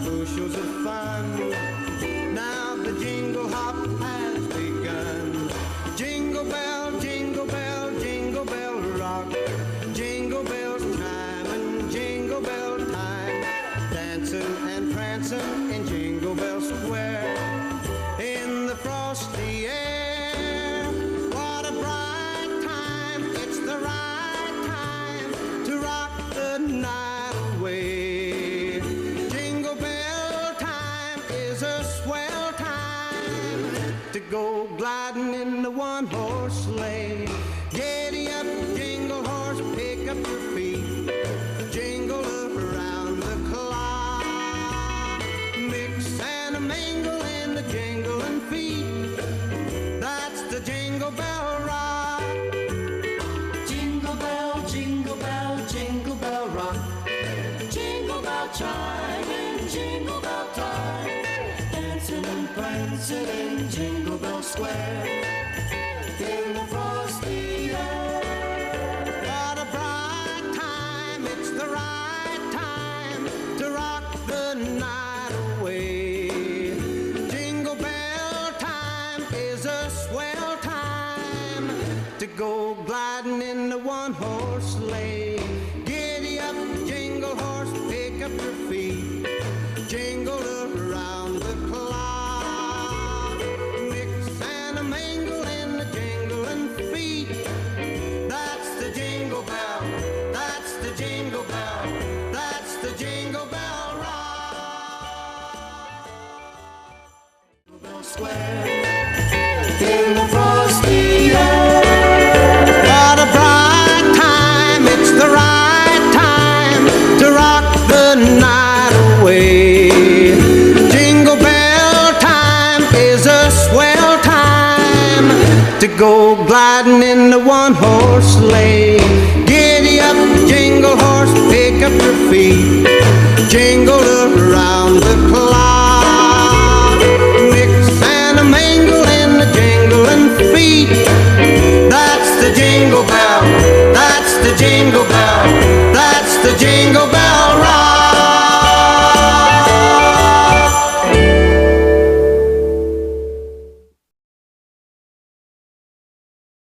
bushels of fun. Now the jingle hop has begun. Jingle bell, jingle bell, jingle bell rock. Jingle bells chime and jingle bell time. Dancing and prancing in Jingle Bell Square. In the frosty air, what a bright time. It's the right time to rock the night away. Jingle bell time is a swell time to go gliding in the one-horse sleigh. Giddy up, jingle horse, pick up your feet. Jingle around the clock. Mix and a mingle in the jingling feet. That's the Jingle Bell Rock. Jingle bell, jingle bell, jingle bell rock. Jingle bell chime in Jingle Bell time. Dancing and prancing in Jingle Bell Square. In the frosty air. What a bright time, it's the right time to rock the night away. Jingle bell time is a swell time to go gliding in the one-horse sleigh. Giddy up, jingle horse, pick up your feet. Jingle around the clock. Mix and a mingle in the jingling feet. That's the Jingle Bell, that's the Jingle Bell, that's the Jingle Bell Rock. Bell Square. In the frosty air. What a bright time, it's the right time to rock the night away. Jingle bell time is a swell time to go gliding in the one-horse sleigh.